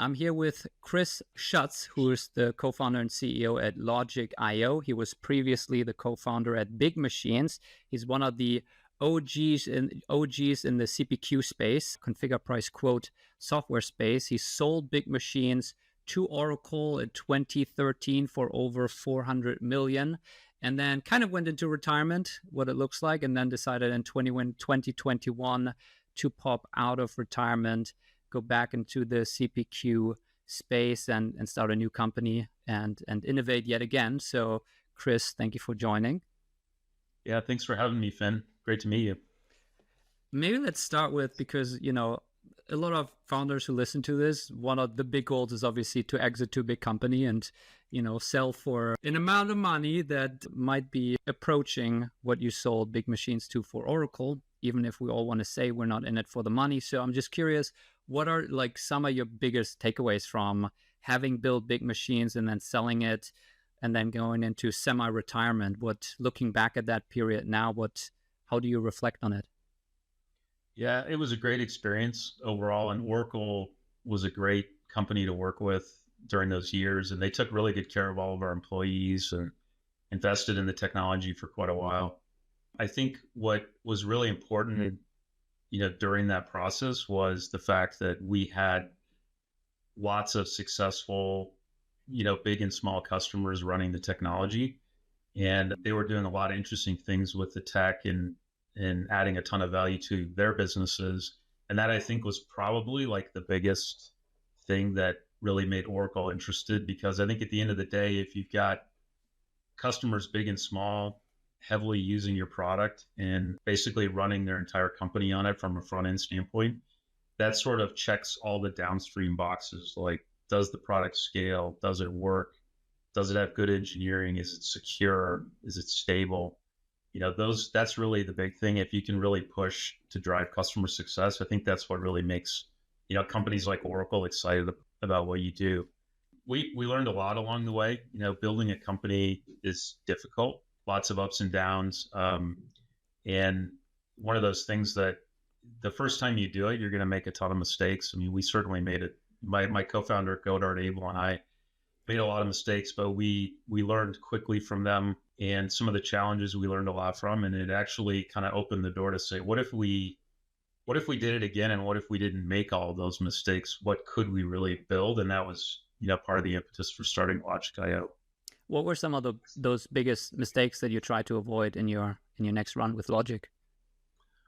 I'm here with Chris Schutz, who is the co-founder and CEO at Logic.io. He was previously the co-founder at Big Machines. He's one of the OGs in the CPQ space, configure price quote software space. He sold Big Machines to Oracle in 2013 for over 400 million, and then kind of went into retirement, what it looks like, and then decided in 2021 to pop out of retirement, go back into the CPQ space and start a new company and innovate yet again. So Chris, thank you for joining. Yeah, thanks for having me, Finn. Great to meet you. Maybe let's start with, because, a lot of founders who listen to this, one of the big goals is obviously to exit to a big company and, sell for an amount of money that might be approaching what you sold Big Machines to for Oracle, even if we all want to say we're not in it for the money. So I'm just curious, what are like some of your biggest takeaways from having built Big Machines and then selling it and then going into semi-retirement? Looking back at that period now, how do you reflect on it? Yeah, it was a great experience overall, and Oracle was a great company to work with during those years, and they took really good care of all of our employees and invested in the technology for quite a while. I think what was really important, during that process was the fact that we had lots of successful, big and small customers running the technology, and they were doing a lot of interesting things with the tech and adding a ton of value to their businesses. And that, I think, was probably like the biggest thing that really made Oracle interested, because I think at the end of the day, if you've got customers big and small heavily using your product and basically running their entire company on it from a front end standpoint, that sort of checks all the downstream boxes. Like, does the product scale? Does it work? Does it have good engineering? Is it secure? Is it stable? That's really the big thing. If you can really push to drive customer success, I think that's what really makes, companies like Oracle excited about what you do. We learned a lot along the way. Building a company is difficult, lots of ups and downs. And one of those things that the first time you do it, you're going to make a ton of mistakes. I mean, we certainly made it. My co-founder, Godard Abel, and I made a lot of mistakes, but we learned quickly from them. And some of the challenges we learned a lot from, and it actually kind of opened the door to say, what if we did it again? And what if we didn't make all of those mistakes? What could we really build? And that was, part of the impetus for starting Logic.io. What were some of those biggest mistakes that you tried to avoid in your next run with Logic?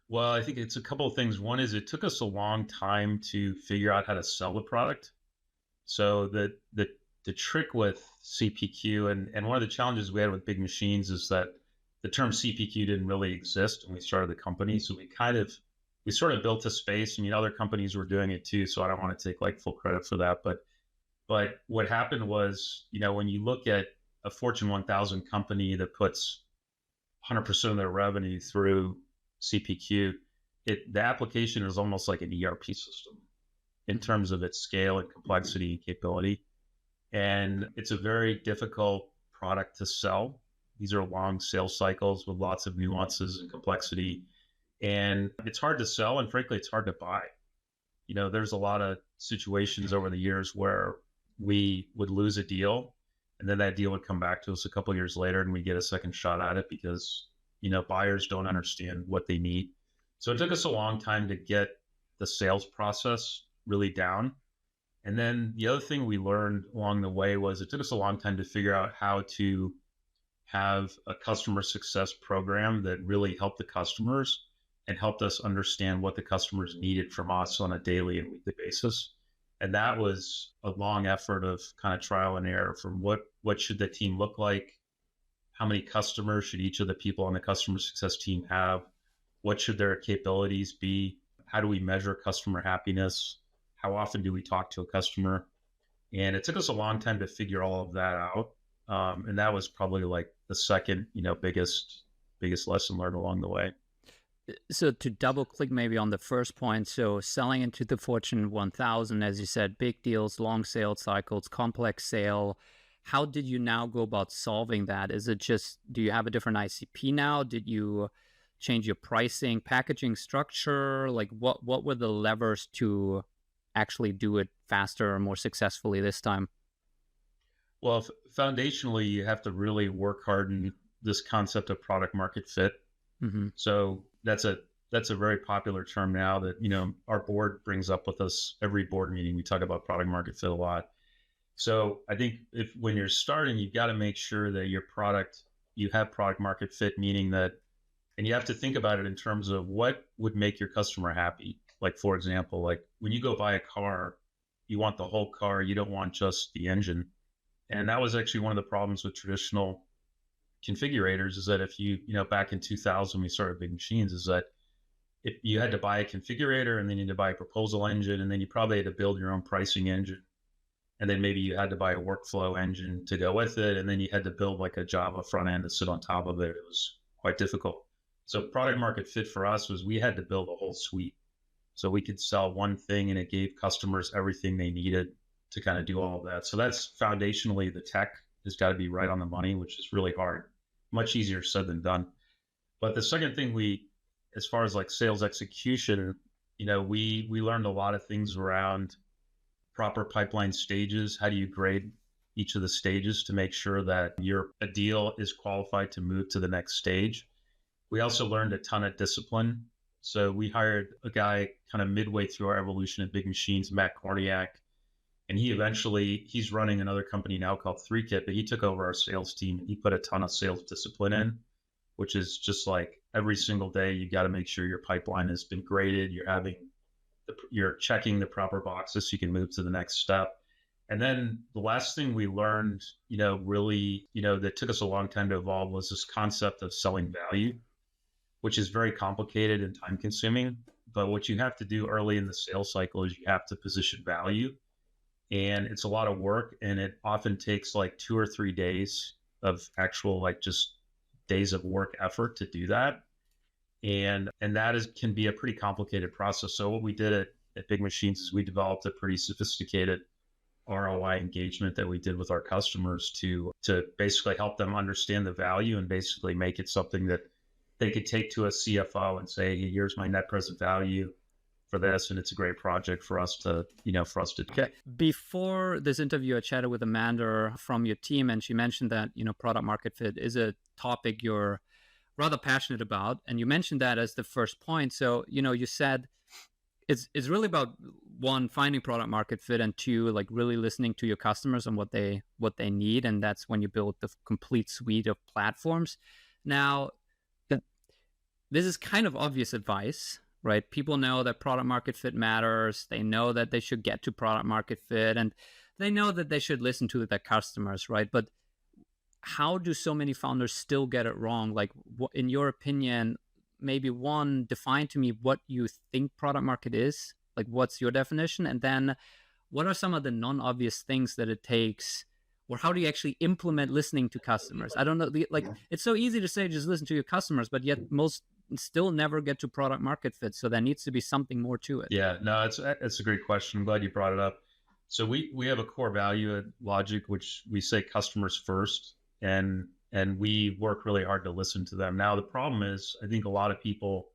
Well, I think it's a couple of things. One is it took us a long time to figure out how to sell the product. So the trick with CPQ and one of the challenges we had with Big Machines is that the term CPQ didn't really exist when we started the company. So we sort of built a space. I mean, other companies were doing it too, so I don't want to take like full credit for that. But what happened was, when you look at a Fortune 1000 company that puts 100% of their revenue through CPQ, the application is almost like an ERP system in terms of its scale and complexity and capability. And it's a very difficult product to sell. These are long sales cycles with lots of nuances and complexity. And it's hard to sell, and frankly, it's hard to buy. There's a lot of situations over the years where we would lose a deal, and then that deal would come back to us a couple of years later, and we get a second shot at it because, buyers don't understand what they need. So it took us a long time to get the sales process really down. And then the other thing we learned along the way was it took us a long time to figure out how to have a customer success program that really helped the customers and helped us understand what the customers needed from us on a daily and weekly basis. And that was a long effort of kind of trial and error from what should the team look like? How many customers should each of the people on the customer success team have? What should their capabilities be? How do we measure customer happiness? How often do we talk to a customer? And it took us a long time to figure all of that out. And that was probably like the second, biggest lesson learned along the way. So to double click maybe on the first point, so selling into the Fortune 1000, as you said, big deals, long sales cycles, complex sale. How did you now go about solving that? Is it just, do you have a different ICP now? Did you change your pricing, packaging structure? Like what were the levers to actually do it faster or more successfully this time? Well, foundationally, you have to really work hard in this concept of product market fit. Mm-hmm. So that's a very popular term now that, our board brings up with us every board meeting. We talk about product market fit a lot. So I think if when you're starting, you've got to make sure that you have product market fit, meaning that, and you have to think about it in terms of what would make your customer happy. Like, for example, like when you go buy a car, you want the whole car, you don't want just the engine. And that was actually one of the problems with traditional configurators, is that if back in 2000, we started Big Machines, is that if you had to buy a configurator and then you had to buy a proposal engine, and then you probably had to build your own pricing engine. And then maybe you had to buy a workflow engine to go with it. And then you had to build like a Java front end to sit on top of it. It was quite difficult. So product market fit for us was we had to build a whole suite. So we could sell one thing and it gave customers everything they needed to kind of do all of that. So that's foundationally, the tech has got to be right on the money, which is really hard, much easier said than done. But the second thing as far as like sales execution, we learned a lot of things around proper pipeline stages. How do you grade each of the stages to make sure that a deal is qualified to move to the next stage? We also learned a ton of discipline. So we hired a guy kind of midway through our evolution at Big Machines, Matt Korniak, and he's running another company now called 3Kit, but he took over our sales team. He put a ton of sales discipline in, which is just like every single day, you got to make sure your pipeline has been graded. You're checking the proper boxes so you can move to the next step. And then the last thing we learned, really, that took us a long time to evolve, was this concept of selling value, which is very complicated and time consuming. But what you have to do early in the sales cycle is you have to position value. And it's a lot of work. And it often takes like 2 or 3 days of actual, like just days of work effort to do that. And that can be a pretty complicated process. So what we did at Big Machines is we developed a pretty sophisticated ROI engagement that we did with our customers to basically help them understand the value and basically make it something that they could take to a CFO and say, hey, here's my net present value for this, and it's a great project for us to do. Okay. Before this interview, I chatted with Amanda from your team, and she mentioned that product market fit is a topic you're rather passionate about, and you mentioned that as the first point. So you said it's really about, one, finding product market fit, and two, like really listening to your customers and what they need, and that's when you build the complete suite of platforms. Now, this is kind of obvious advice, right? People know that product market fit matters. They know that they should get to product market fit, and they know that they should listen to their customers, right? But how do so many founders still get it wrong? Like, in your opinion, maybe one, define to me what you think product market is. Like, what's your definition? And then what are some of the non-obvious things that it takes, or how do you actually implement listening to customers? I don't know. Like, it's so easy to say, just listen to your customers, but yet most still never get to product market fit. So there needs to be something more to it. Yeah, no, it's a great question. I'm glad you brought it up. So we have a core value at Logic, which we say customers first, and we work really hard to listen to them. Now, the problem is, I think a lot of people,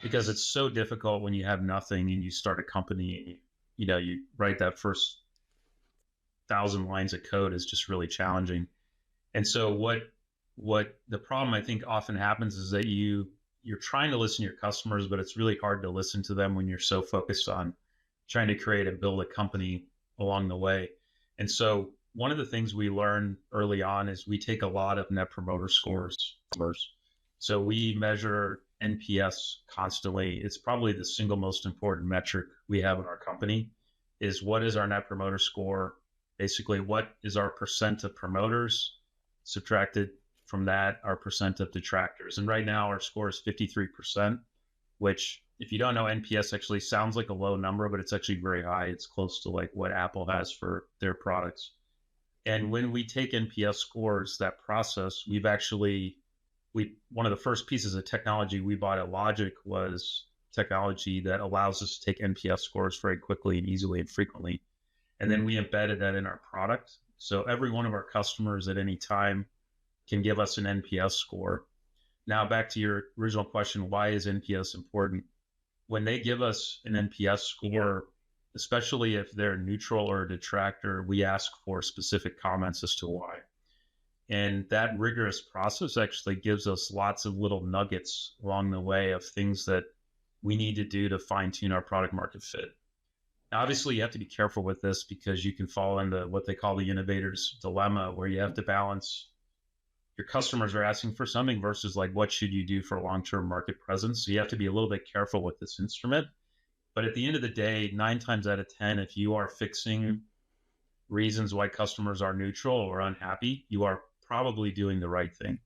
because it's so difficult when you have nothing and you start a company, you write that first 1,000 lines of code is just really challenging. And so what the problem I think often happens is that you're trying to listen to your customers, but it's really hard to listen to them when you're so focused on trying to create and build a company along the way. And so one of the things we learned early on is we take a lot of net promoter scores. So we measure NPS constantly. It's probably the single most important metric we have in our company, is what is our net promoter score? Basically, what is our percent of promoters, subtracted from that, our percent of detractors. And right now our score is 53%, which, if you don't know, NPS actually sounds like a low number, but it's actually very high. It's close to like what Apple has for their products. And when we take NPS scores, that process, one of the first pieces of technology we bought at Logic was technology that allows us to take NPS scores very quickly and easily and frequently. And then we embedded that in our product. So every one of our customers at any time can give us an NPS score. Now, back to your original question, why is NPS important? When they give us an NPS score, especially if they're neutral or a detractor, we ask for specific comments as to why. And that rigorous process actually gives us lots of little nuggets along the way of things that we need to do to fine tune our product market fit. Now, obviously, you have to be careful with this because you can fall into what they call the innovator's dilemma, where you have to balance your customers are asking for something versus like, what should you do for long-term market presence? So you have to be a little bit careful with this instrument. But at the end of the day, 9 times out of 10, if you are fixing reasons why customers are neutral or unhappy, you are probably doing the right thing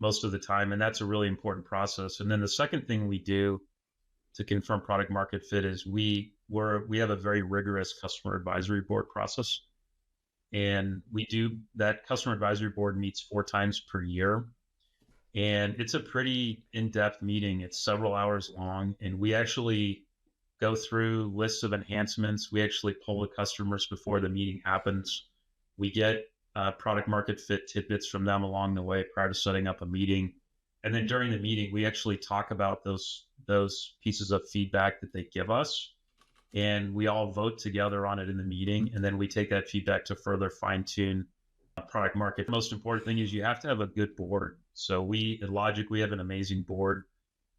most of the time. And that's a really important process. And then the second thing we do to confirm product market fit is we have a very rigorous customer advisory board process. And we do that. Customer advisory board meets 4 times per year. And it's a pretty in-depth meeting. It's several hours long. And we actually go through lists of enhancements. We actually poll the customers before the meeting happens. We get product market fit tidbits from them along the way prior to setting up a meeting. And then during the meeting, we actually talk about those pieces of feedback that they give us. And we all vote together on it in the meeting. And then we take that feedback to further fine tune product market. The most important thing is you have to have a good board. So at Logic, we have an amazing board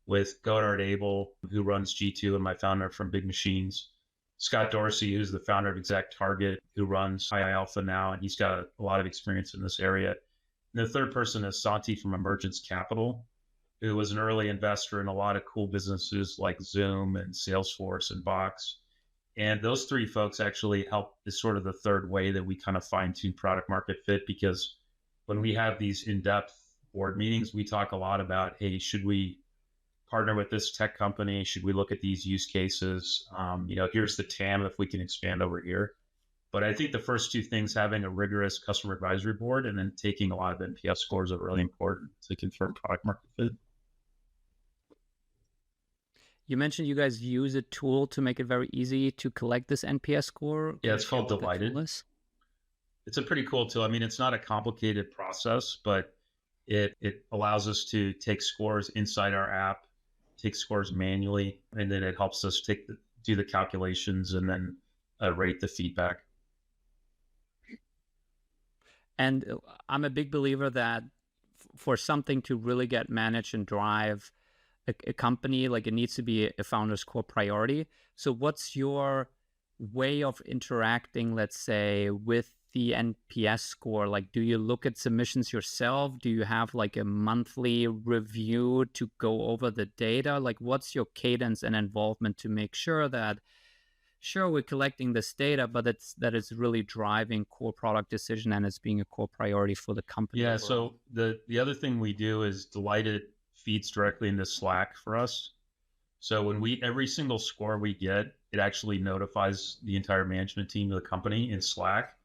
with Godard Abel, who runs G2 and my founder from Big Machines. Scott Dorsey, who's the founder of Exact Target, who runs High Alpha now, and he's got a lot of experience in this area. And the third person is Santi from Emergence Capital, who was an early investor in a lot of cool businesses like Zoom and Salesforce and Box. And those 3 folks actually help is sort of the third way that we kind of fine tune product market fit, because when we have these in-depth board meetings, we talk a lot about, hey, should we partner with this tech company? Should we look at these use cases? Here's the TAM if we can expand over here. But I think the first 2 things, having a rigorous customer advisory board and then taking a lot of NPS scores, are really important to confirm product market fit. You mentioned you guys use a tool to make it very easy to collect this NPS score. Yeah, it's called Delighted. It's a pretty cool tool. I mean, it's not a complicated process, but it allows us to take scores inside our app, take scores manually, and then it helps us do the calculations and then rate the feedback. And I'm a big believer that for something to really get managed and drive a company, like, it needs to be a founder's core priority. So what's your way of interacting, let's say, with the NPS score? Like, do you look at submissions yourself? Do you have like a monthly review to go over the data? Like, what's your cadence and involvement to make sure that, sure, we're collecting this data, but that it's really driving core product decision and it's being a core priority for the company? Yeah. Overall? So the other thing we do is Delighted feeds directly into Slack for us. So when every single score we get, it actually notifies the entire management team of the company in Slack.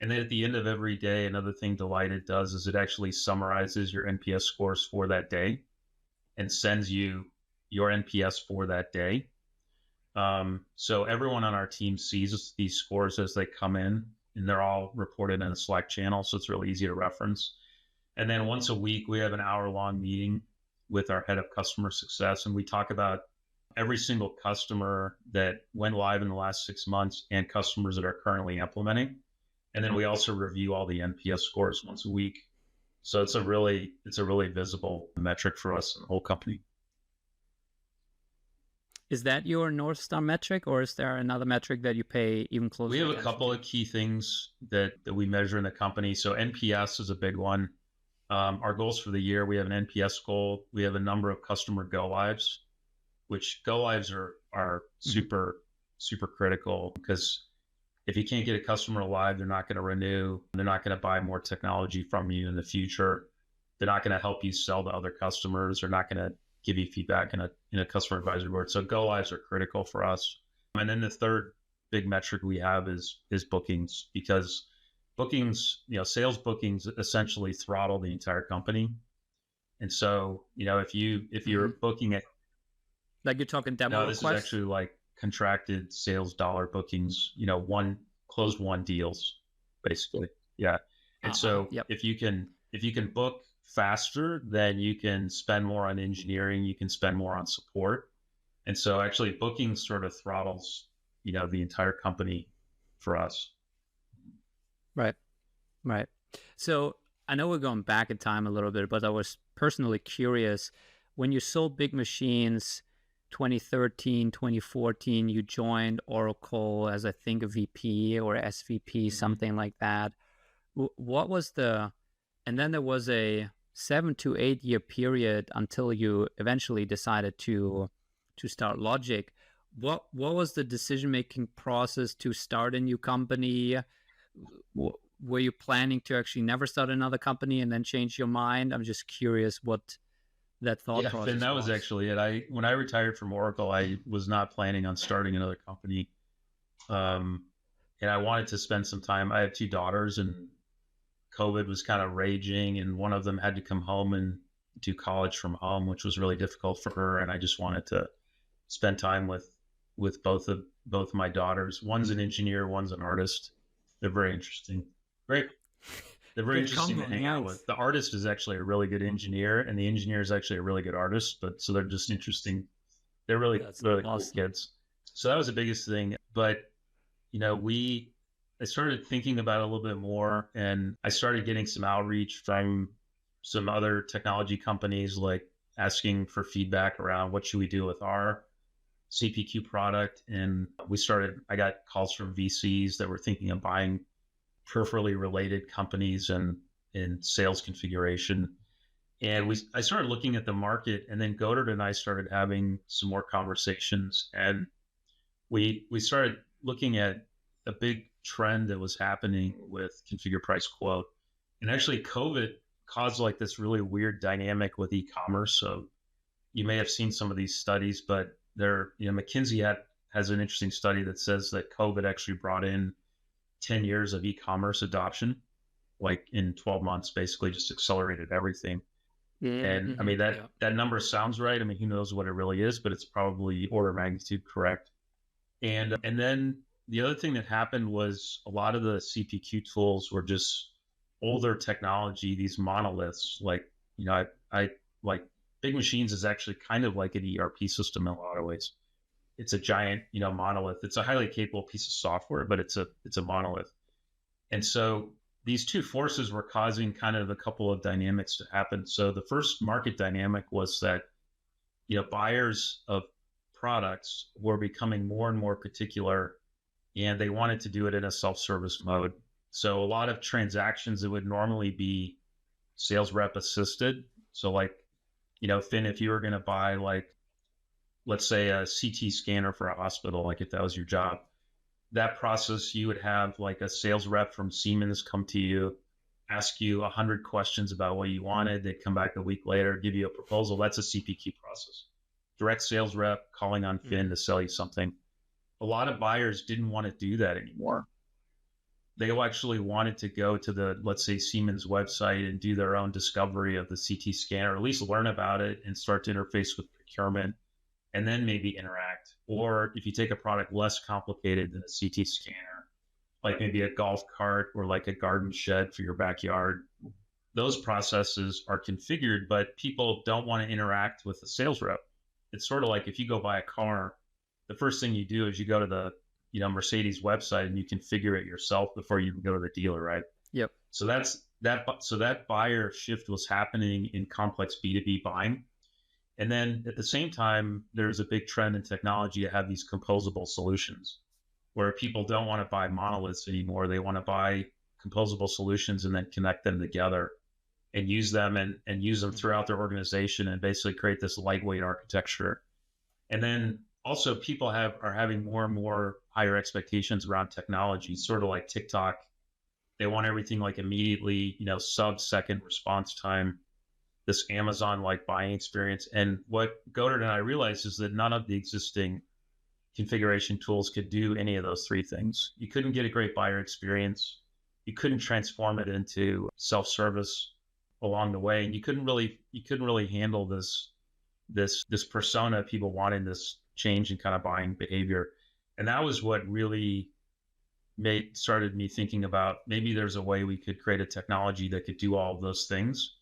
And then at the end of every day, another thing Delighted does is it actually summarizes your NPS scores for that day and sends you your NPS for that day. So everyone on our team sees these scores as they come in, and they're all reported in a Slack channel. So it's really easy to reference. And then once a week, we have an hour-long meeting with our head of customer success, and we talk about every single customer that went live in the last 6 months and customers that are currently implementing. And then we also review all the NPS scores once a week. So it's a really visible metric for us in the whole company. Is that your North Star metric, or is there another metric that you pay even closer? We have a couple of key things that we measure in the company. So NPS is a big one. Our goals for the year, we have an NPS goal. We have a number of customer go lives, which go lives are super critical, because if you can't get a customer live, they're not going to renew. They're not going to buy more technology from you in the future. They're not going to help you sell to other customers. They're not going to give you feedback in a customer advisory board. So go lives are critical for us. And then the third big metric we have is bookings, because bookings, sales bookings essentially throttle the entire company. And so, if you're booking it, like you're talking demo requests? This is actually like contracted sales dollar bookings, closed won deals, basically. Yeah. And so if you can book faster, then you can spend more on engineering, you can spend more on support. And so actually bookings sort of throttles the entire company for us. Right. Right. So I know we're going back in time a little bit, but I was personally curious when you sold Big Machines 2013, 2014, you joined Oracle as I think a VP or SVP, something like that. What was and then there was a 7 to 8 year period until you eventually decided to start Logic. What was the decision making process to start a new company? Were you planning to actually never start another company and then change your mind? I'm just curious what that thought Yeah, process and that was was. actually it. When I retired from Oracle, I was not planning on starting another company. Um, and I wanted to spend some time. I have two daughters, and COVID was kind of raging, and one of them had to come home and do college from home, which was really difficult for her. And I just wanted to spend time with both my daughters. One's an engineer, one's an artist. They're very interesting. Very They're very Good interesting to combo, hang out nice. with. The artist is actually a really good engineer, and the engineer is actually a really good artist. But so they're just interesting. They're really That's really cool awesome. kids. So that was the biggest thing. But I started thinking about it a little bit more, and I started getting some outreach from some other technology companies, like asking for feedback around what should we do with our CPQ product. And I got calls from VCs that were thinking of buying peripherally related companies and in sales configuration. And I started looking at the market, and then Godard and I started having some more conversations, and we started looking at a big trend that was happening with configure price quote. And actually COVID caused like this really weird dynamic with e-commerce. So you may have seen some of these studies, but McKinsey has an interesting study that says that COVID actually brought in 10 years of e-commerce adoption, like in 12 months, basically just accelerated everything. And I Mm-hmm. mean, Yeah. that number sounds right. I mean, who knows what it really is, but it's probably order of magnitude correct. And then the other thing that happened was a lot of the CPQ tools were just older technology, these monoliths. Like, I like Big Machines is actually kind of like an ERP system in a lot of ways. It's a giant, monolith. It's a highly capable piece of software, but it's a monolith. And so these two forces were causing kind of a couple of dynamics to happen. So the first market dynamic was that, buyers of products were becoming more and more particular, and they wanted to do it in a self-service mode. So a lot of transactions that would normally be sales rep assisted. So like, Finn, if you were going to buy like, let's say a CT scanner for a hospital, like if that was your job, that process, you would have like a sales rep from Siemens come to you, ask you 100 questions about what you wanted. They'd come back a week later, give you a proposal. That's a CPQ process. Direct sales rep calling on Finn to sell you something. A lot of buyers didn't want to do that anymore. They actually wanted to go to the, let's say, Siemens website and do their own discovery of the CT scanner, or at least learn about it and start to interface with procurement, and then maybe interact. Or if you take a product less complicated than a CT scanner, like maybe a golf cart or like a garden shed for your backyard, those processes are configured, but people don't want to interact with the sales rep. It's sort of like if you go buy a car, the first thing you do is you go to the Mercedes website and you configure it yourself before you go to the dealer, right? Yep. So that buyer shift was happening in complex B2B buying. And then at the same time, there's a big trend in technology to have these composable solutions where people don't want to buy monoliths anymore. They want to buy composable solutions and then connect them together and use them and use them throughout their organization and basically create this lightweight architecture. And then also people are having more and more higher expectations around technology, sort of like TikTok. They want everything like immediately, sub-second response time, this Amazon-like buying experience. And what Godard and I realized is that none of the existing configuration tools could do any of those three things. You couldn't get a great buyer experience. You couldn't transform it into self-service along the way. And you couldn't really handle this persona, people wanting this change in kind of buying behavior. And that was what really started me thinking about maybe there's a way we could create a technology that could do all of those things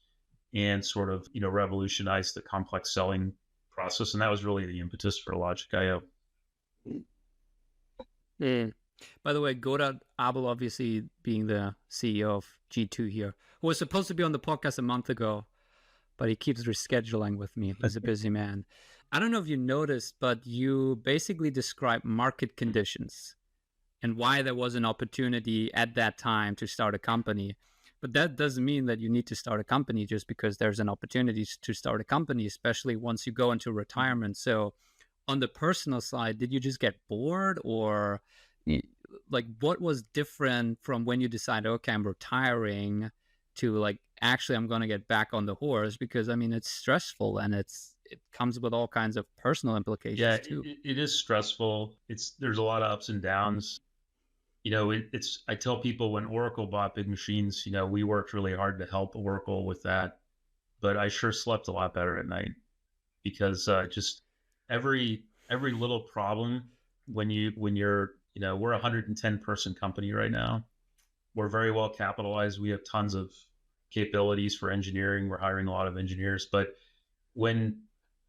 and sort of, revolutionize the complex selling process. And that was really the impetus for Logic.io. Mm. By the way, Godard Abel, obviously being the CEO of G2 here, who was supposed to be on the podcast a month ago, but he keeps rescheduling with me. He's a busy man. I don't know if you noticed, but you basically describe market conditions and why there was an opportunity at that time to start a company. But that doesn't mean that you need to start a company just because there's an opportunity to start a company, especially once you go into retirement. So, on the personal side, did you just get bored, or like what was different from when you decided, okay, I'm retiring, to like actually I'm going to get back on the horse? Because I mean, it's stressful and it comes with all kinds of personal Yeah, implications too. it is stressful. There's a lot of ups and downs. I tell people when Oracle bought Big Machines, we worked really hard to help Oracle with that, but I sure slept a lot better at night because just every little problem when you're we're a 110 person company right now. We're very well capitalized. We have tons of capabilities for engineering. We're hiring a lot of engineers, but when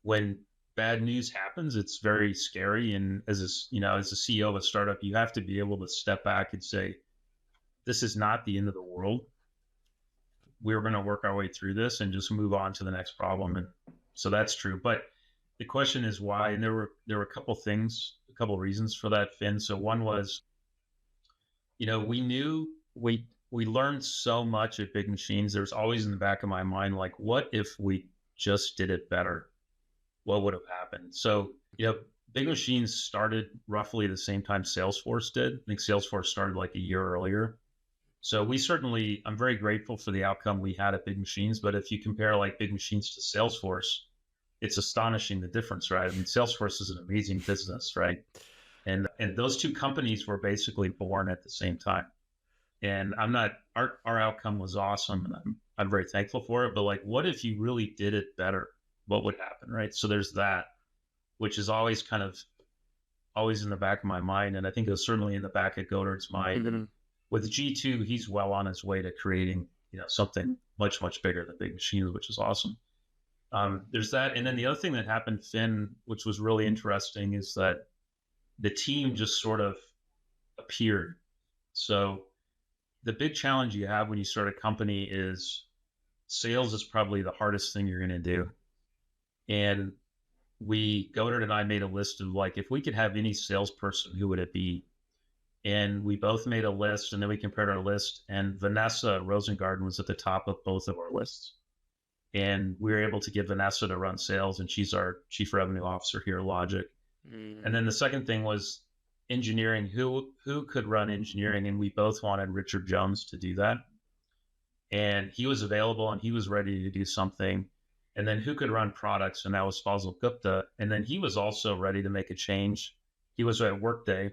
when bad news happens, it's very scary. And as a CEO of a startup, you have to be able to step back and say, this is not the end of the world. We're going to work our way through this and just move on to the next problem. And so that's true. But the question is why? And there were a couple things, a couple reasons for that, Finn. So one was, we knew we learned so much at Big Machines. There's always in the back of my mind, like, what if we just did it better? What would have happened? So, Big Machines started roughly the same time Salesforce did. I think Salesforce started like a year earlier. So I'm very grateful for the outcome we had at Big Machines. But if you compare like Big Machines to Salesforce, it's astonishing the difference, right? I mean, Salesforce is an amazing business, right? And those two companies were basically born at the same time. And our outcome was awesome, and I'm very thankful for it. But like, what if you really did it better? What would happen, right? So there's that, which is always always in the back of my mind, and I think it was certainly in the back of Godard's mind. Mm-hmm. And with G2, he's well on his way to creating something much bigger than Big Machines, which is awesome. There's that, and then the other thing that happened, Finn, which was really interesting, is that the team just sort of appeared. So the big challenge you have when you start a company is sales is probably the hardest thing you're going to do. And Godard and I made a list of like, if we could have any salesperson, who would it be? And we both made a list, and then we compared our list, and Vanessa Rosengarten was at the top of both of our lists. And we were able to get Vanessa to run sales, and she's our chief revenue officer here at Logic. And then the second thing was engineering. Who could run engineering? And we both wanted Richard Jones to do that. And he was available, and he was ready to do something. And then who could run products? And that was Fazal Gupta. And then he was also ready to make a change. He was at Workday,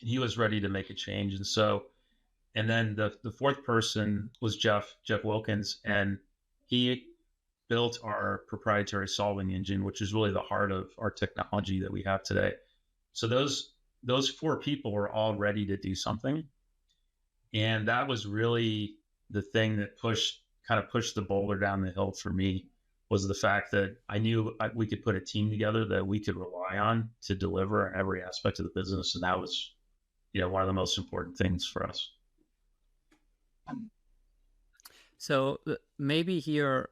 and he was ready to make a change. And then the fourth person was Jeff Wilkins, and he built our proprietary solving engine, which is really the heart of our technology that we have today. So those four people were all ready to do something. And that was really the thing that kind of pushed the boulder down the hill for me, was the fact that I knew we could put a team together that we could rely on to deliver every aspect of the business. And that was, one of the most important things for us. So maybe here,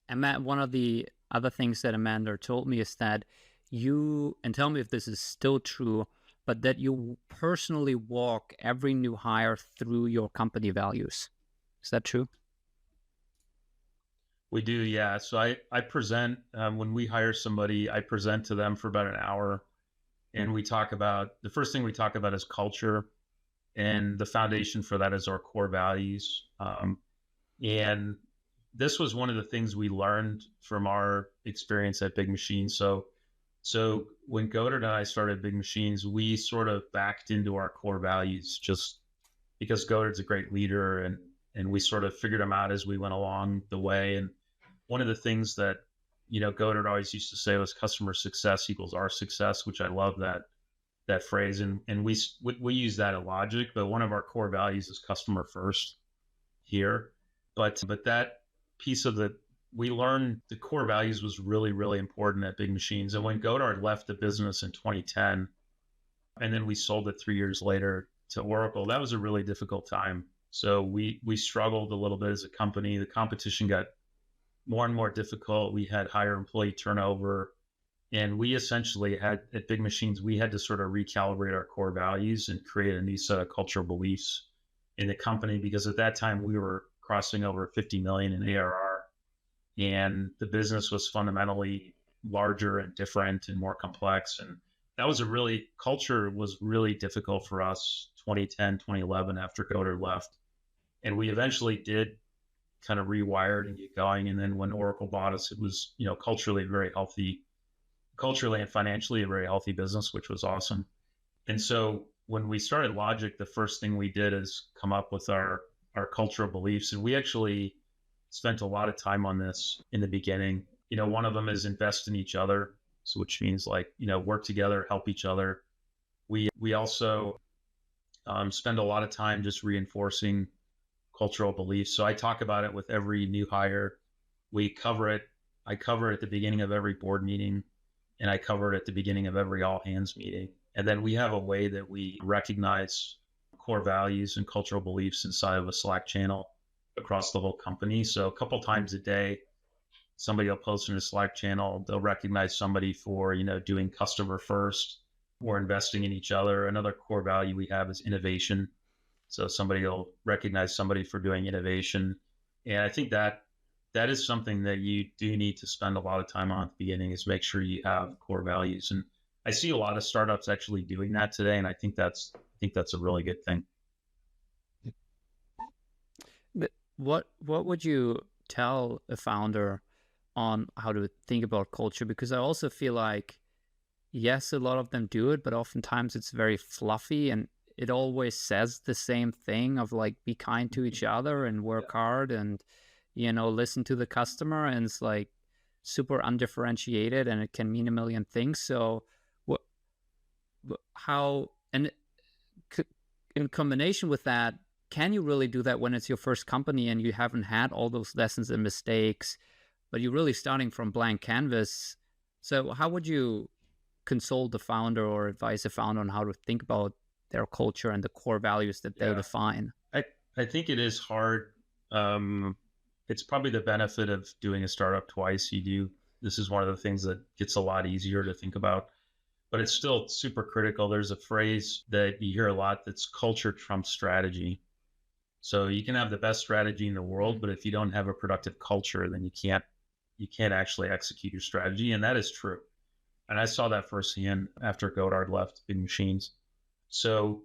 one of the other things that Amanda told me is that you, and tell me if this is still true, but that you personally walk every new hire through your company values. Is that true? We do, yeah. So I present, when we hire somebody, I present to them for about an hour, and the first thing we talk about is culture, and the foundation for that is our core values. And this was one of the things we learned from our experience at Big Machines. So when Godard and I started Big Machines, we sort of backed into our core values just because Godard's a great leader, and we sort of figured them out as we went along the way. And one of the things that, Godard always used to say was customer success equals our success, which I love that phrase. And we use that at Logic, but one of our core values is customer first here. But that piece of we learned the core values was really, really important at Big Machines. And when Godard left the business in 2010, And then we sold it 3 years later to Oracle. That was a really difficult time. So we struggled a little bit as a company. The competition got more and more difficult. We had higher employee turnover. And we essentially had, at Big Machines, we had to sort of recalibrate our core values and create a new set of cultural beliefs in the company, because at that time we were crossing over 50 million in ARR, and the business was fundamentally larger and different and more complex. And that was culture was really difficult for us 2010, 2011 after Coder left. And we eventually did kind of rewired and get going. And then when Oracle bought us, it was, culturally and financially a very healthy business, which was awesome. And so when we started Logic, the first thing we did is come up with our cultural beliefs. And we actually spent a lot of time on this in the beginning. One of them is invest in each other. So which means work together, help each other. We also spend a lot of time just reinforcing cultural beliefs. So I talk about it with every new hire. I cover it at the beginning of every board meeting, and I cover it at the beginning of every all hands meeting. And then we have a way that we recognize core values and cultural beliefs inside of a Slack channel across the whole company. So a couple times a day, somebody will post in a Slack channel, they'll recognize somebody for, doing customer first or investing in each other. Another core value we have is innovation. So somebody will recognize somebody for doing innovation. And I think that is something that you do need to spend a lot of time on at the beginning, is make sure you have core values. And I see a lot of startups actually doing that today. And I think that's a really good thing. But what would you tell a founder on how to think about culture? Because I also feel like, yes, a lot of them do it, but oftentimes it's very fluffy and it always says the same thing of be kind to each other and work hard and, listen to the customer. And it's super undifferentiated and it can mean a million things. So in combination with that, can you really do that when it's your first company and you haven't had all those lessons and mistakes, but you're really starting from blank canvas? So how would you console the founder or advise the founder on how to think about their culture and the core values that they define? I think it is hard. It's probably the benefit of doing a startup twice. This is one of the things that gets a lot easier to think about, but it's still super critical. There's a phrase that you hear a lot that's culture trumps strategy. So you can have the best strategy in the world, but if you don't have a productive culture, then you can't actually execute your strategy. And that is true. And I saw that firsthand after Godard left Big Machines. So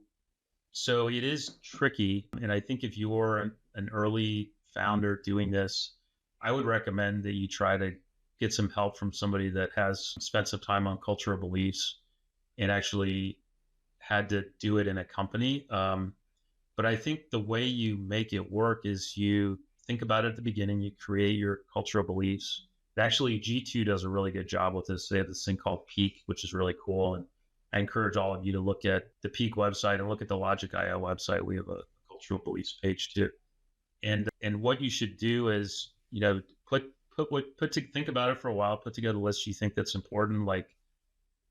it is tricky. And I think if you're an early founder doing this, I would recommend that you try to get some help from somebody that has spent some time on cultural beliefs and actually had to do it in a company. But I think the way you make it work is you think about it at the beginning, you create your cultural beliefs. Actually, G2 does a really good job with this. They have this thing called Peak, which is really cool. And I encourage all of you to look at the Peak website and look at the Logic.io website. We have a cultural beliefs page too. And what you should do is, think about it for a while, put together a list you think that's important. Like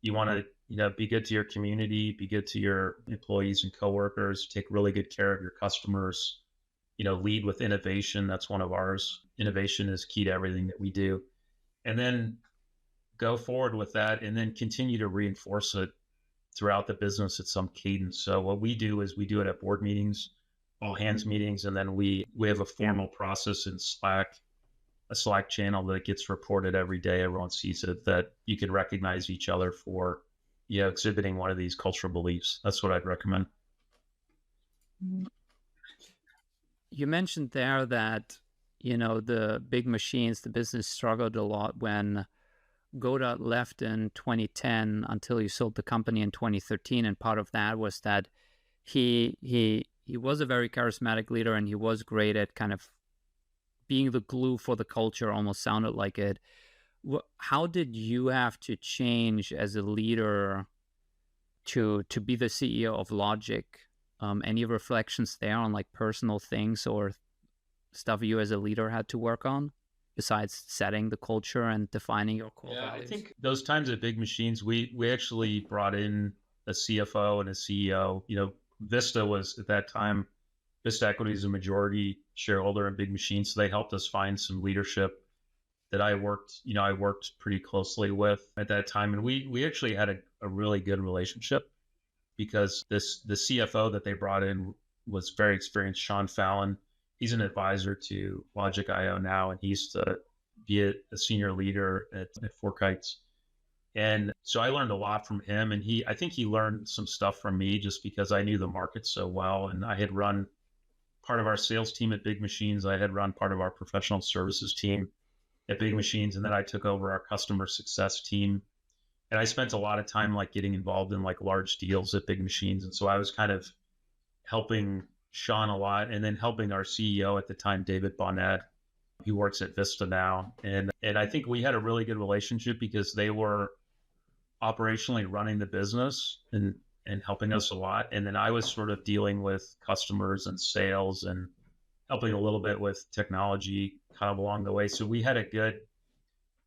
you want to, be good to your community, be good to your employees and coworkers, take really good care of your customers, lead with innovation. That's one of ours. Innovation is key to everything that we do. And then go forward with that and then continue to reinforce it throughout the business at some cadence. So what we do is we do it at board meetings, all hands meetings, and then we have a formal process in Slack, a Slack channel that gets reported every day. Everyone sees it, that you can recognize each other for, exhibiting one of these cultural beliefs. That's what I'd recommend. You mentioned there that, the Big Machines, the business struggled a lot when Godard left in 2010 until he sold the company in 2013. And part of that was that he was a very charismatic leader and he was great at kind of being the glue for the culture, almost sounded like it. How did you have to change as a leader to be the CEO of Logic? Any reflections there on personal things or stuff you as a leader had to work on besides setting the culture and defining your core values? I think those times at Big Machines, we actually brought in a CFO and a CEO. Vista was at that time, Vista Equity is a majority shareholder in Big Machine, so they helped us find some leadership that I worked pretty closely with at that time, and we actually had a really good relationship because the CFO that they brought in was very experienced, Sean Fallon. He's an advisor to Logic.io now, and he used to be a senior leader at Forkites. And so I learned a lot from him, and I think he learned some stuff from me just because I knew the market so well, and I had run part of our sales team at Big Machines. I had run part of our professional services team at Big Machines, and then I took over our customer success team. And I spent a lot of time like getting involved in like large deals at Big Machines, and so I was kind of helping Sean a lot, and then helping our CEO at the time, David Bonnet, who works at Vista now. And I think we had a really good relationship because they were operationally running the business and helping us a lot. And then I was sort of dealing with customers and sales and helping a little bit with technology kind of along the way. So we had a good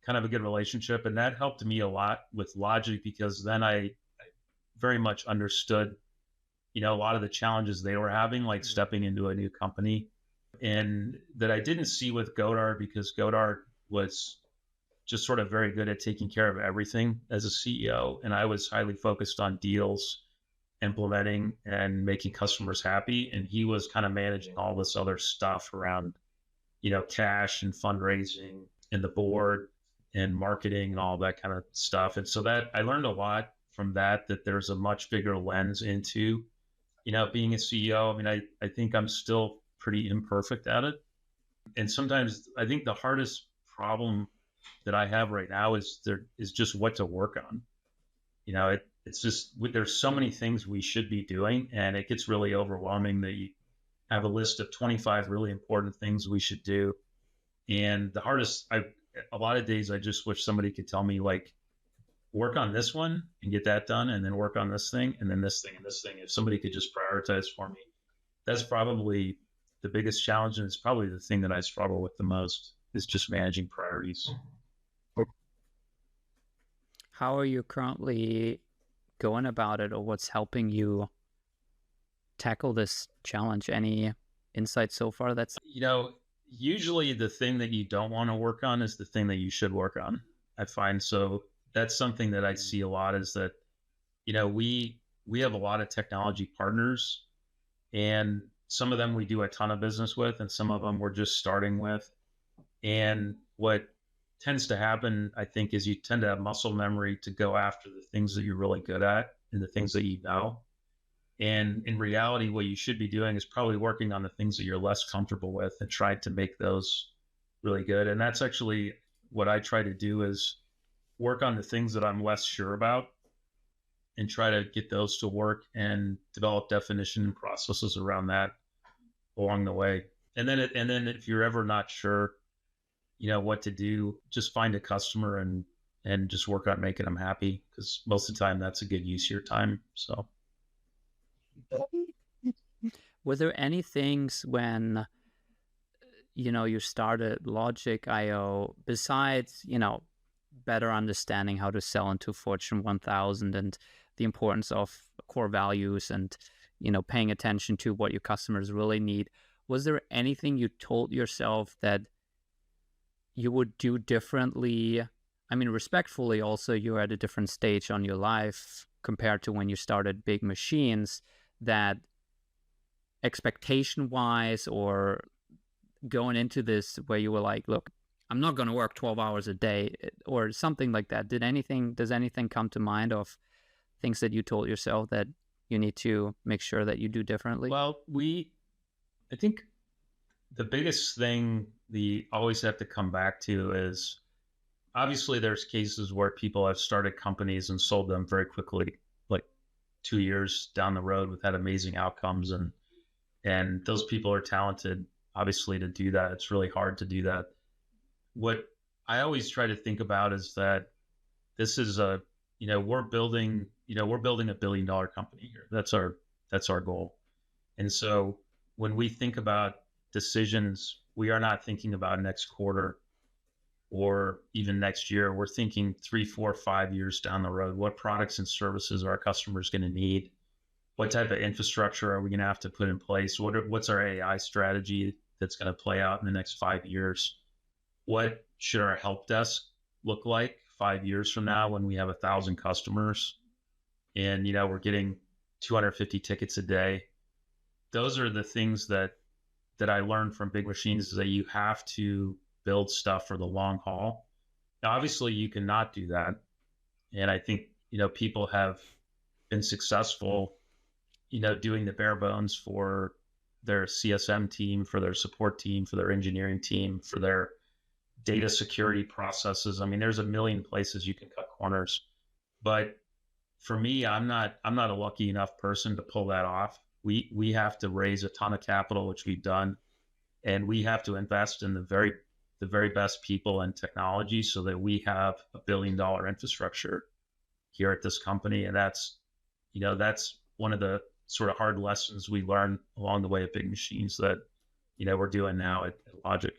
relationship, and that helped me a lot with Logic because then I very much understood, a lot of the challenges they were having, like stepping into a new company, and that I didn't see with Godard because Godard was just sort of very good at taking care of everything as a CEO. And I was highly focused on deals, implementing and making customers happy. And he was kind of managing all this other stuff around, cash and fundraising and the board and marketing and all that kind of stuff. And so that I learned a lot from that there's a much bigger lens into, being a CEO. I mean, I think I'm still pretty imperfect at it. And sometimes I think the hardest problem that I have right now is just what to work on. It's just, there's so many things we should be doing, and it gets really overwhelming that you have a list of 25 really important things we should do. And a lot of days I just wish somebody could tell me, like, work on this one and get that done, and then work on this thing, and then this thing and this thing. If somebody could just prioritize for me, that's probably the biggest challenge. And it's probably the thing that I struggle with the most, is just managing priorities. How are you currently going about it, or what's helping you tackle this challenge? Any insights so far? That's usually the thing that you don't want to work on is the thing that you should work on, I find. So that's something that I see a lot, is that we have a lot of technology partners, and some of them we do a ton of business with, and some of them we're just starting with. And what tends to happen, I think, is you tend to have muscle memory to go after the things that you're really good at and the things that you know. And in reality, what you should be doing is probably working on the things that you're less comfortable with and trying to make those really good. And that's actually what I try to do, is work on the things that I'm less sure about and try to get those to work and develop definition and processes around that along the way. And then if you're ever not sure, what to do, just find a customer and just work on making them happy, because most of the time that's a good use of your time. So were there any things when you started Logic.io, besides better understanding how to sell into Fortune 1000 and the importance of core values and paying attention to what your customers really need? Was there anything you told yourself that you would do differently? I mean, respectfully, also, you're at a different stage on your life compared to when you started Big Machines, that expectation-wise, or going into this where you were like, look, I'm not going to work 12 hours a day, or something like that. Does anything come to mind of things that you told yourself that you need to make sure that you do differently? Well, I think the biggest thing you always have to come back to is, obviously there's cases where people have started companies and sold them very quickly, like 2 years down the road, with had amazing outcomes. And those people are talented, obviously, to do that. It's really hard to do that. What I always try to think about is that this is we're building $1 billion company here. That's our goal. And so when we think about decisions, we are not thinking about next quarter. or even next year. We're thinking 3, 4, 5 years down the road. What products and services are our customers going to need? What type of infrastructure are we going to have to put in place? What's our AI strategy that's going to play out in the next 5 years? What should our help desk look like 5 years from now when we have 1,000 customers and we're getting 250 tickets a day? Those are the things that I learned from Big Machines, is that you have to build stuff for the long haul. Now, obviously, you cannot do that, and I think people have been successful, doing the bare bones for their CSM team, for their support team, for their engineering team, for their data security processes. I mean, there's a million places you can cut corners, but for me, I'm not a lucky enough person to pull that off. We have to raise a ton of capital, which we've done, and we have to invest in the very best people and technology so that we have $1 billion infrastructure here at this company. And that's one of the sort of hard lessons we learned along the way at Big Machines that we're doing now at Logic.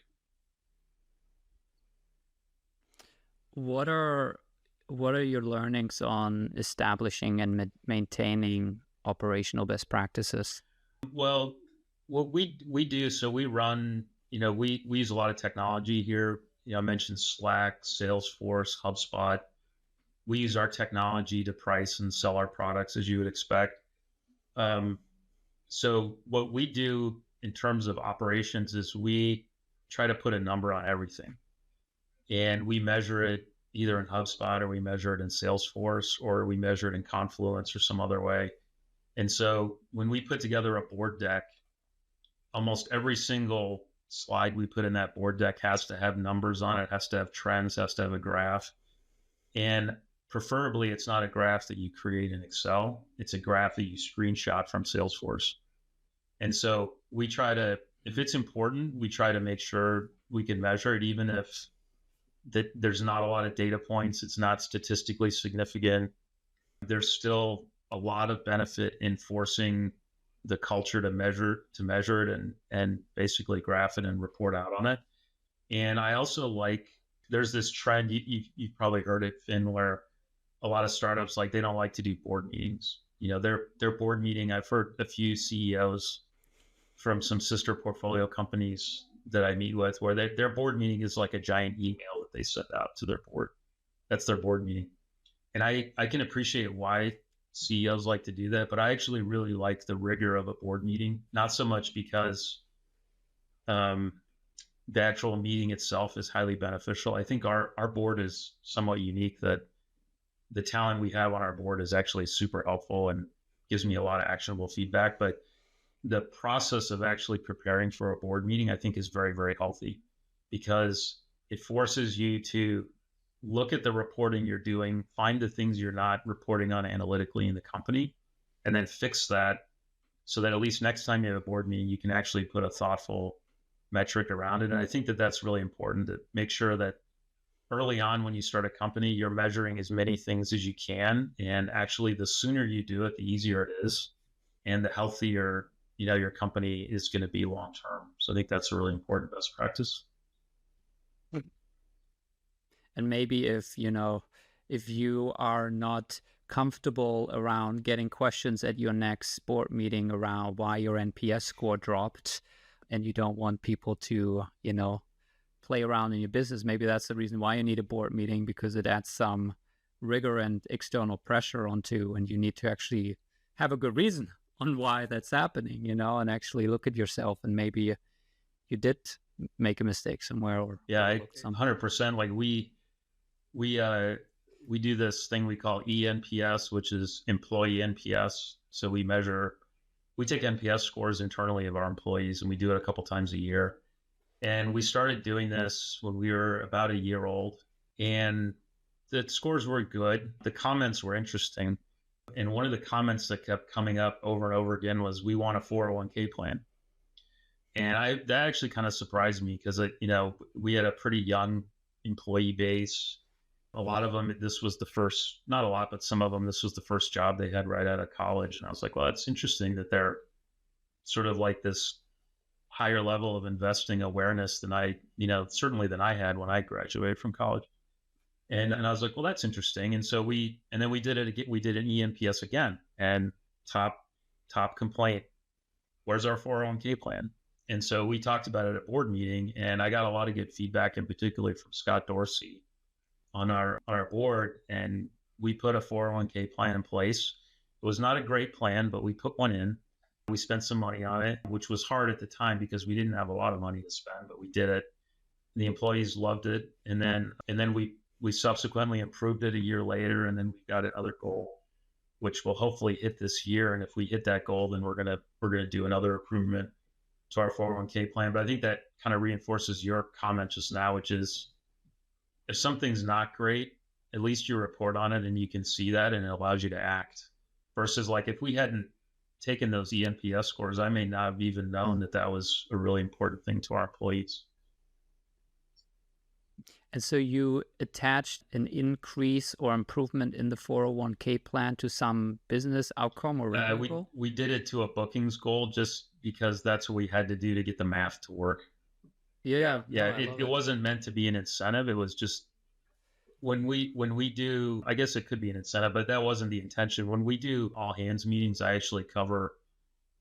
What are your learnings on establishing and maintaining operational best practices? Well, what we do, so we run, we use a lot of technology here. I mentioned Slack, Salesforce, HubSpot. We use our technology to price and sell our products, as you would expect. So what we do in terms of operations is we try to put a number on everything, and we measure it either in HubSpot, or we measure it in Salesforce, or we measure it in Confluence or some other way. And so when we put together a board deck, almost every single slide we put in that board deck has to have numbers on it, has to have trends, has to have a graph. And preferably, it's not a graph that you create in Excel. It's a graph that you screenshot from Salesforce. And so we try to, if it's important, we try to make sure we can measure it, even if there's not a lot of data points, it's not statistically significant. There's still a lot of benefit in forcing the culture to measure it and basically graph it and report out on it. And I also there's this trend, you've probably heard it, Finn, where a lot of startups, they don't like to do board meetings. Their board meeting, I've heard a few CEOs from some sister portfolio companies that I meet with, where their board meeting is like a giant email that they send out to their board. That's their board meeting. And I can appreciate why CEOs like to do that, but I actually really like the rigor of a board meeting, not so much because the actual meeting itself is highly beneficial. I think our board is somewhat unique, that the talent we have on our board is actually super helpful and gives me a lot of actionable feedback. But the process of actually preparing for a board meeting, I think, is very, very healthy, because it forces you to look at the reporting you're doing, find the things you're not reporting on analytically in the company, and then fix that so that at least next time you have a board meeting, you can actually put a thoughtful metric around it. And I think that that's really important, to make sure that early on when you start a company, you're measuring as many things as you can. And actually, the sooner you do it, the easier it is, and the healthier your company is going to be long term. So I think that's a really important best practice. And maybe if you are not comfortable around getting questions at your next board meeting around why your NPS score dropped, and you don't want people to, play around in your business, maybe that's the reason why you need a board meeting, because it adds some rigor and external pressure onto, and you need to actually have a good reason on why that's happening, and actually look at yourself, and maybe you did make a mistake somewhere, or 100%. Like we do this thing we call eNPS, which is employee NPS. So we take NPS scores internally of our employees, and we do it a couple times a year. And we started doing this when we were about a year old, and the scores were good. The comments were interesting. And one of the comments that kept coming up over and over again was, "We want a 401k plan." And that actually kind of surprised me, because we had a pretty young employee base. A lot of them, this was the first, not a lot, but some of them, this was the first job they had right out of college. And I was like, well, it's interesting that they're sort of like this higher level of investing awareness than certainly than I had when I graduated from college. And I was like, well, that's interesting. And so then we did it again. We did an EMPS again, and top complaint, where's our 401k plan? And so we talked about it at a board meeting, and I got a lot of good feedback, and particularly from Scott Dorsey on our board. And we put a 401k plan in place. It was not a great plan, but we put one in. We spent some money on it, which was hard at the time because we didn't have a lot of money to spend, but we did it. The employees loved it. And then we subsequently improved it a year later, and then we got another goal, which will hopefully hit this year. And if we hit that goal, then we're gonna do another improvement to our 401k plan. But I think that kind of reinforces your comment just now, which is if something's not great, at least you report on it and you can see that, and it allows you to act. Versus like if we hadn't taken those ENPS scores, I may not have even known that was a really important thing to our employees. And so you attached an increase or improvement in the 401k plan to some business outcome or revenue goal? We did it to a bookings goal just because that's what we had to do to get the math to work. Yeah. Yeah. It wasn't meant to be an incentive. It was just when we do, I guess it could be an incentive, but that wasn't the intention. When we do all hands meetings, I actually cover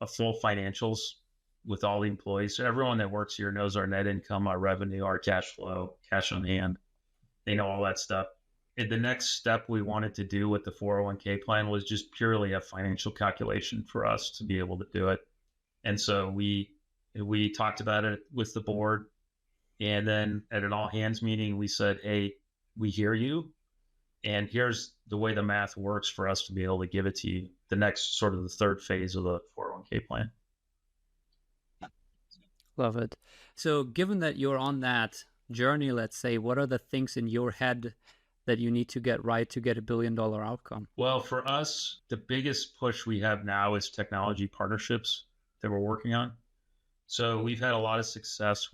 a full financials with all the employees. So everyone that works here knows our net income, our revenue, our cash flow, cash on hand. They know all that stuff. And the next step we wanted to do with the 401k plan was just purely a financial calculation for us to be able to do it. And so we talked about it with the board. And then at an all hands meeting, we said, hey, we hear you. And here's the way the math works for us to be able to give it to you. The next sort of the third phase of the 401k plan. Love it. So given that you're on that journey, let's say, what are the things in your head that you need to get right to get $1 billion outcome? Well, for us, the biggest push we have now is technology partnerships that we're working on. So we've had a lot of success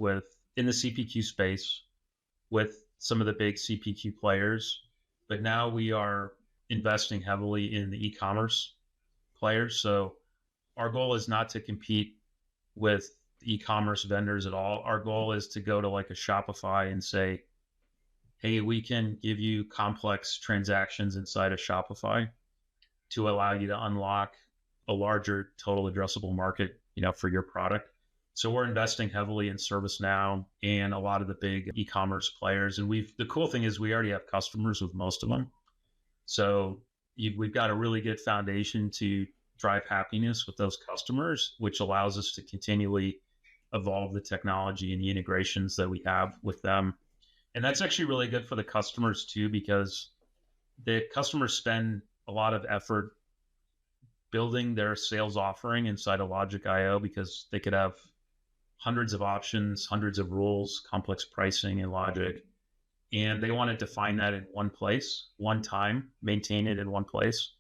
in the CPQ space with some of the big CPQ players, but now we are investing heavily in the e-commerce players. So our goal is not to compete with e-commerce vendors at all. Our goal is to go to like a Shopify and say, hey, we can give you complex transactions inside of Shopify to allow you to unlock a larger total addressable market, for your product. So we're investing heavily in ServiceNow and a lot of the big e-commerce players. And the cool thing is we already have customers with most of them. So we've got a really good foundation to drive happiness with those customers, which allows us to continually evolve the technology and the integrations that we have with them. And that's actually really good for the customers too, because the customers spend a lot of effort building their sales offering inside of Logic.io because they could have hundreds of options, hundreds of rules, complex pricing in Logic. And they want to define that in one place, one time, maintain it in one place,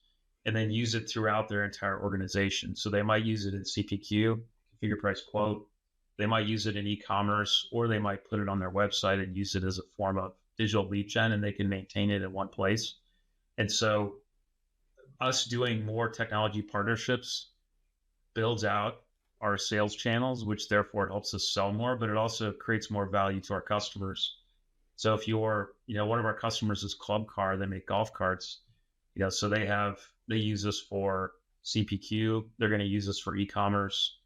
and then use it throughout their entire organization. So they might use it in CPQ, configure price quote. They might use it in e-commerce, or they might put it on their website and use it as a form of digital lead gen, and they can maintain it in one place. And so us doing more technology partnerships builds out our sales channels, which therefore helps us sell more, but it also creates more value to our customers. So if you're, one of our customers is Club Car, they make golf carts, so they use us for CPQ, they're going to use us for e-commerce,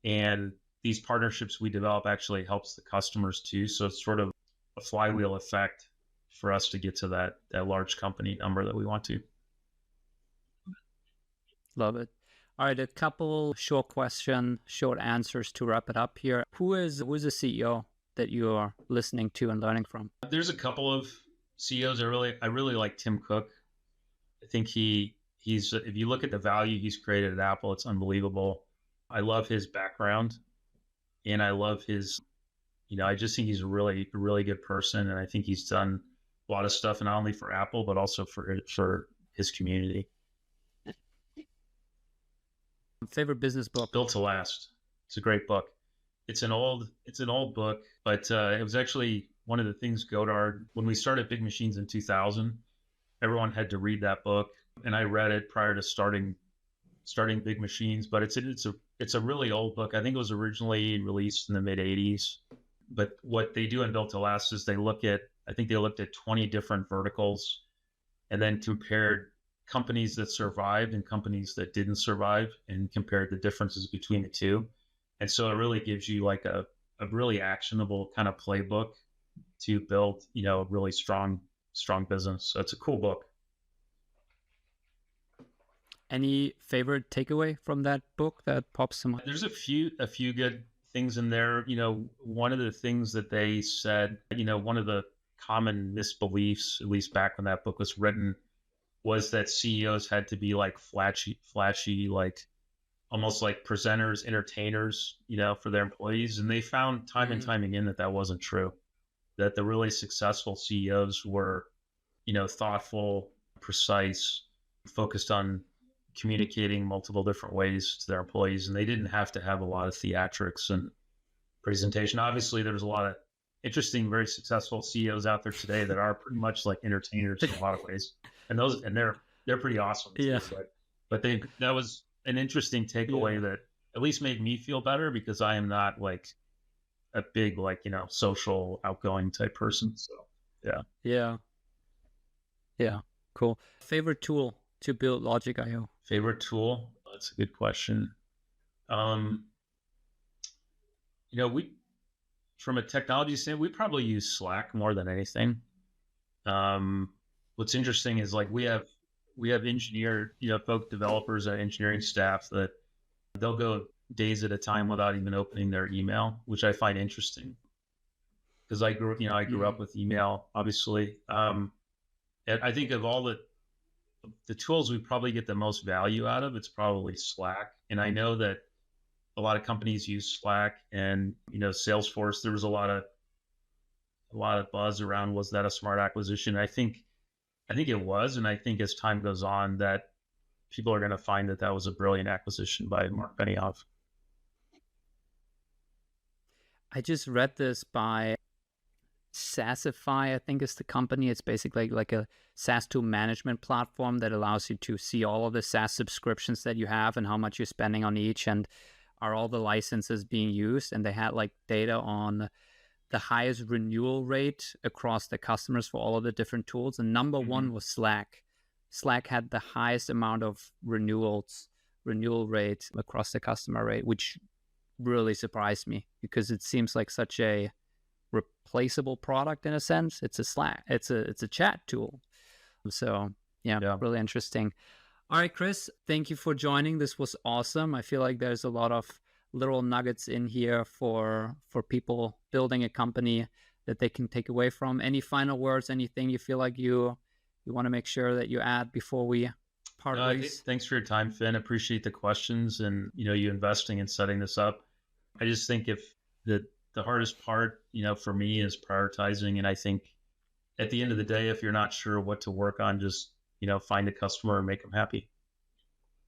and these partnerships we develop actually helps the customers too. So it's sort of a flywheel effect for us to get to that large company number that we want to. Love it. All right, a couple short answers to wrap it up here. Who is the CEO that you are listening to and learning from? There's a couple of CEOs I really like Tim Cook. I think he's if you look at the value he's created at Apple, it's unbelievable. I love his background, and I love his, I just think he's a really, really good person, and I think he's done a lot of stuff, not only for Apple but also for his community. Favorite business book? Built to Last. It's a great book. It's an old book, but it was actually one of the things Godard, when we started Big Machines in 2000, everyone had to read that book, and I read it prior to starting starting big machines. But it's a really old book. I think it was originally released in the mid '80s. But what they do in Built to Last is I think they looked at 20 different verticals and then compared companies that survived and companies that didn't survive and compared the differences between the two. And so it really gives you like a really actionable kind of playbook to build, a really strong business. So it's a cool book. Any favorite takeaway from that book that pops to mind? There's a few good things in there. One of the things that they said, one of the common misbeliefs, at least back when that book was written, was that CEOs had to be like flashy, like almost like presenters, entertainers, for their employees. And they found time and time again that wasn't true. That the really successful CEOs were, thoughtful, precise, focused on communicating multiple different ways to their employees. And they didn't have to have a lot of theatrics and presentation. Obviously, there's a lot of interesting, very successful CEOs out there today that are pretty much like entertainers in a lot of ways. And they're pretty awesome. Yeah. But that was an interesting takeaway that at least made me feel better, because I am not like a big, like, social outgoing type person. So Yeah. Cool. Favorite tool to build Logic.io? Favorite tool? That's a good question. We, from a technology standpoint, we probably use Slack more than anything. What's interesting is like we have folk developers and engineering staff that they'll go days at a time without even opening their email, which I find interesting, because I grew up with email, obviously. And I think of all the tools we probably get the most value out of, it's probably Slack. And I know that a lot of companies use Slack, and Salesforce. There was a lot of buzz around, was that a smart acquisition? I think it was, and I think as time goes on, that people are going to find that was a brilliant acquisition by Mark Benioff. I just read this by SaaSify, I think is the company. It's basically like a SaaS tool management platform that allows you to see all of the SaaS subscriptions that you have and how much you're spending on each, and are all the licenses being used. And they had like data on the highest renewal rate across the customers for all of the different tools. And number one was Slack. Slack had the highest amount of renewal rate across the customer rate, which really surprised me, because it seems like such a replaceable product in a sense. It's a chat tool. So yeah, really interesting. All right, Chris, thank you for joining. This was awesome. I feel like there's a lot of little nuggets in here for people building a company that they can take away from. Any final words, anything you feel like you want to make sure that you add before we part ways? Thanks for your time, Finn. Appreciate the questions and, you investing and setting this up. I just think if the hardest part, for me is prioritizing. And I think at the end of the day, if you're not sure what to work on, just, find a customer and make them happy.